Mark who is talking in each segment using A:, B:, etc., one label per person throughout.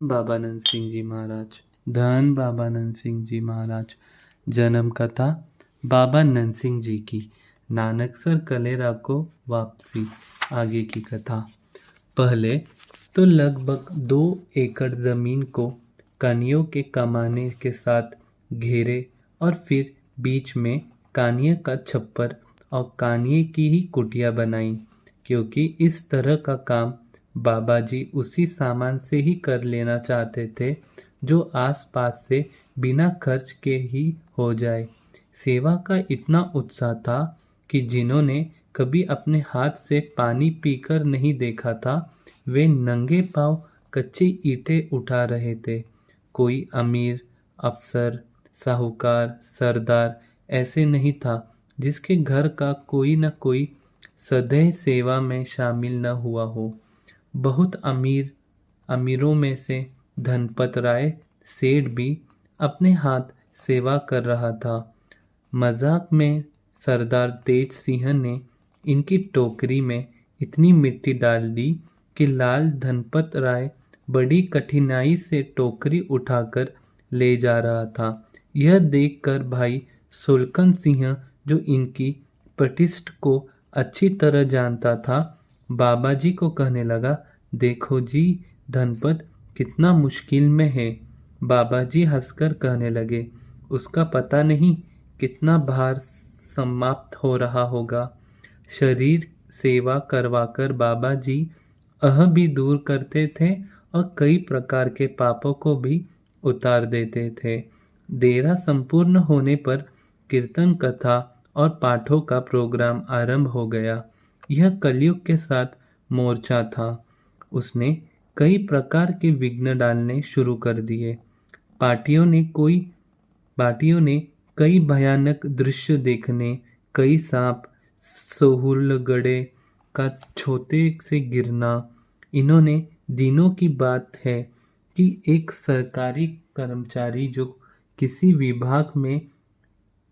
A: बाबा नंद सिंह जी महाराज। धन बाबा नंद सिंह जी महाराज। जन्म कथा बाबा नंद सिंह जी की। नानकसर कलेरा को वापसी। आगे की कथा। पहले तो लगभग 2 एकड़ जमीन को कानियों के कमाने के साथ घेरे और फिर बीच में कानिया का छप्पर और कानिये की ही कुटिया बनाई, क्योंकि इस तरह का काम बाबा जी उसी सामान से ही कर लेना चाहते थे जो आसपास से बिना खर्च के ही हो जाए। सेवा का इतना उत्साह था कि जिन्होंने कभी अपने हाथ से पानी पीकर नहीं देखा था, वे नंगे पांव कच्ची ईंटें उठा रहे थे। कोई अमीर, अफसर, साहूकार, सरदार ऐसे नहीं था जिसके घर का कोई न कोई सदैव सेवा में शामिल न हुआ हो। बहुत अमीरों में से धनपत राय सेठ भी अपने हाथ सेवा कर रहा था। मजाक में सरदार तेज सिंह ने इनकी टोकरी में इतनी मिट्टी डाल दी कि लाल धनपत राय बड़ी कठिनाई से टोकरी उठाकर ले जा रहा था। यह देखकर भाई सुलकन सिंह, जो इनकी प्रतिष्ठ को अच्छी तरह जानता था, बाबा जी को कहने लगा, देखो जी, धनपत कितना मुश्किल में है। बाबा जी हंसकर कहने लगे, उसका पता नहीं कितना भार समाप्त हो रहा होगा। शरीर सेवा करवाकर बाबा जी अह भी दूर करते थे और कई प्रकार के पापों को भी उतार देते थे। देरा संपूर्ण होने पर कीर्तन कथा और पाठों का प्रोग्राम आरंभ हो गया। यह कलयुग के साथ मोर्चा था। उसने कई प्रकार के विघ्न डालने शुरू कर दिए। पार्टियों ने कई भयानक दृश्य देखने, कई सांप सहुलगड़े का छोटे से गिरना। इन्होंने दिनों की बात है कि एक सरकारी कर्मचारी जो किसी विभाग में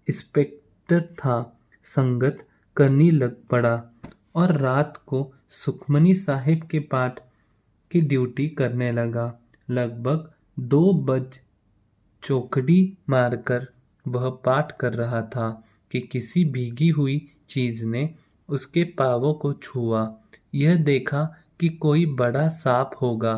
A: इंस्पेक्टर था, संगत करने लग पड़ा और रात को सुखमनी साहिब के पाठ की ड्यूटी करने लगा। लगभग 2 बज चौकड़ी मारकर वह पाठ कर रहा था कि किसी भीगी हुई चीज ने उसके पांवों को छुआ। यह देखा कि कोई बड़ा सांप होगा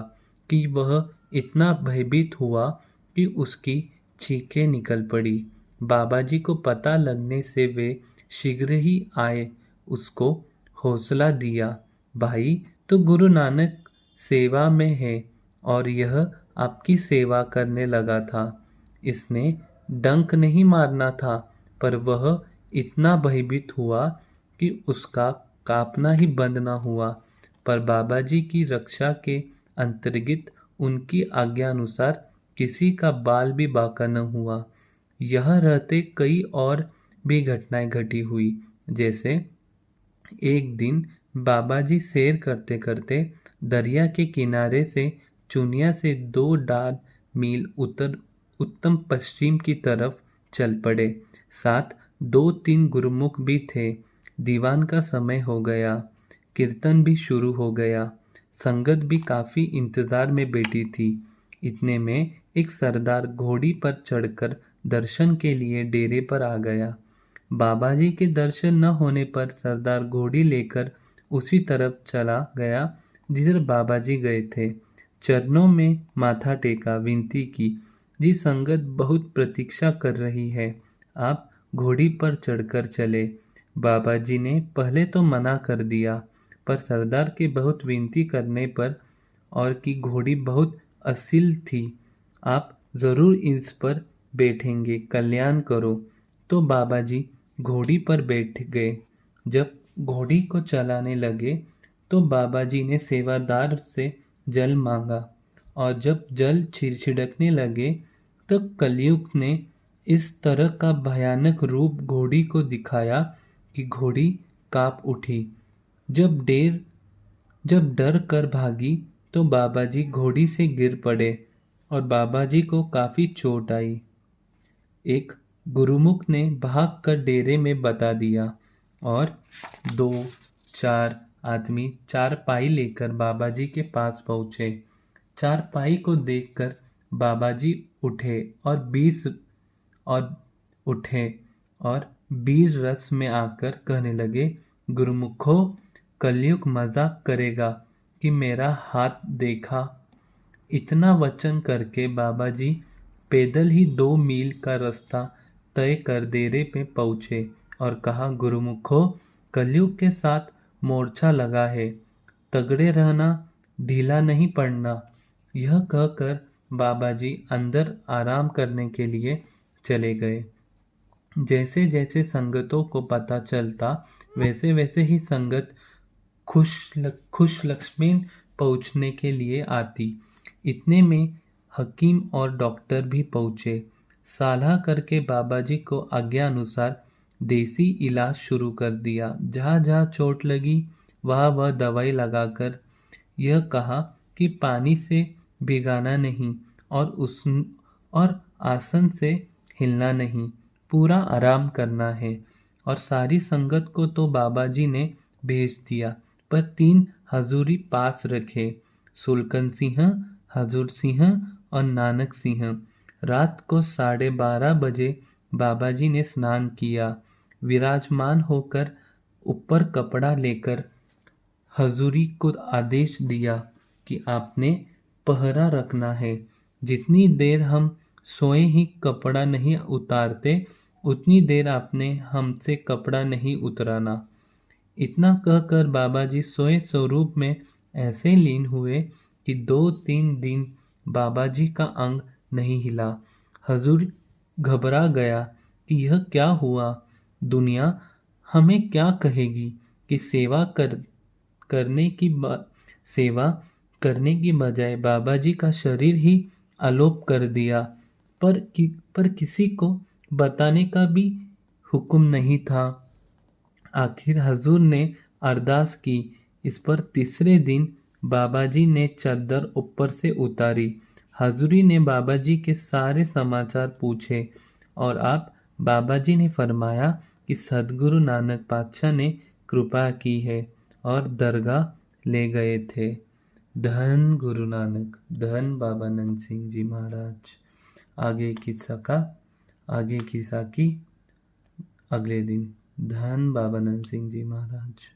A: कि वह इतना भयभीत हुआ कि उसकी चीखें निकल पड़ी। बाबा जी को पता लगने से वे शीघ्र ही आए, उसको हौसला दिया। भाई, तो गुरु नानक सेवा में है और यह आपकी सेवा करने लगा था। इसने डंक नहीं मारना था, पर वह इतना भयभीत हुआ कि उसका कांपना ही बंद न हुआ। पर बाबा जी की रक्षा के अंतर्गत उनकी आज्ञानुसार किसी का बाल भी बांका न हुआ। यह रहते कई और भी घटनाएं घटी हुई। जैसे एक दिन बाबा जी सैर करते करते दरिया के किनारे से चुनिया से 2.5 मील उत्तम पश्चिम की तरफ चल पड़े। साथ 2-3 गुरुमुख भी थे। दीवान का समय हो गया, कीर्तन भी शुरू हो गया। संगत भी काफी इंतजार में बैठी थी। इतने में एक सरदार घोड़ी पर चढ़कर दर्शन के लिए डेरे पर आ गया। बाबा जी के दर्शन न होने पर सरदार घोड़ी लेकर उसी तरफ चला गया जिधर बाबा जी गए थे। चरणों में माथा टेका, विनती की, जी संगत बहुत प्रतीक्षा कर रही है, आप घोड़ी पर चढ़कर चले। बाबा जी ने पहले तो मना कर दिया, पर सरदार के बहुत विनती करने पर और कि घोड़ी बहुत असील थी, आप जरूर इस पर बैठेंगे, कल्याण करो। तो बाबा जी घोड़ी पर बैठ गए। जब घोड़ी को चलाने लगे तो बाबा जी ने सेवादार से जल मांगा और जब जल छिड़कने लगे तो कलयुग ने इस तरह का भयानक रूप घोड़ी को दिखाया कि घोड़ी कांप उठी। जब डर कर भागी तो बाबा जी घोड़ी से गिर पड़े और बाबा जी को काफी चोट आई। एक गुरुमुख ने भाग कर डेरे में बता दिया और 2-4 आदमी 4 पाई लेकर बाबा जी के पास पहुंचे। चारपाई को देखकर बाबा जी उठे और और उठे और बीर रस में आकर कहने लगे, गुरुमुखो, कलयुग मजाक करेगा कि मेरा हाथ देखा। इतना वचन करके बाबा जी पैदल ही 2 मील का रास्ता तय कर डेरे पे पहुँचे और कहा, गुरुमुखो, कलयुग के साथ मोर्चा लगा है, तगड़े रहना, ढीला नहीं पड़ना। यह कहकर बाबा जी अंदर आराम करने के लिए चले गए। जैसे जैसे संगतों को पता चलता वैसे वैसे ही संगत खुश लक्ष्मी पहुँचने के लिए आती। इतने में हकीम और डॉक्टर भी पहुँचे। सालाह करके बाबा जी को आज्ञा अनुसार देसी इलाज शुरू कर दिया। जहाँ जहाँ चोट लगी वहाँ वह दवाई लगाकर यह कहा कि पानी से भिगाना नहीं और आसन से हिलना नहीं, पूरा आराम करना है। और सारी संगत को तो बाबा जी ने भेज दिया, पर 3 हजूरी पास रखे, सुलकन सिंह, हजूर सिंह और नानक सिंह। रात को 12:30 बजे बाबा जी ने स्नान किया, विराजमान होकर ऊपर कपड़ा लेकर हजूरी को आदेश दिया कि आपने पहरा रखना है। जितनी देर हम सोए ही कपड़ा नहीं उतारते, उतनी देर आपने हमसे कपड़ा नहीं उतराना। इतना कहकर बाबा जी सोए स्वरूप में ऐसे लीन हुए कि 2-3 दिन बाबा जी का अंग नहीं हिला। हजूर घबरा गया कि यह क्या हुआ, दुनिया हमें क्या कहेगी कि करने की सेवा करने की बजाय बाबा जी का शरीर ही आलोप कर दिया। पर किसी को बताने का भी हुक्म नहीं था। आखिर हजूर ने अरदास की। इस पर तीसरे दिन बाबा जी ने चादर ऊपर से उतारी। हजूरी ने बाबा जी के सारे समाचार पूछे और बाबा जी ने फरमाया कि सदगुरु नानक पातशाह ने कृपा की है और दरगाह ले गए थे। धन गुरु नानक, धन बाबा नंद सिंह जी महाराज। आगे की साकी अगले दिन। धन बाबा नंद सिंह जी महाराज।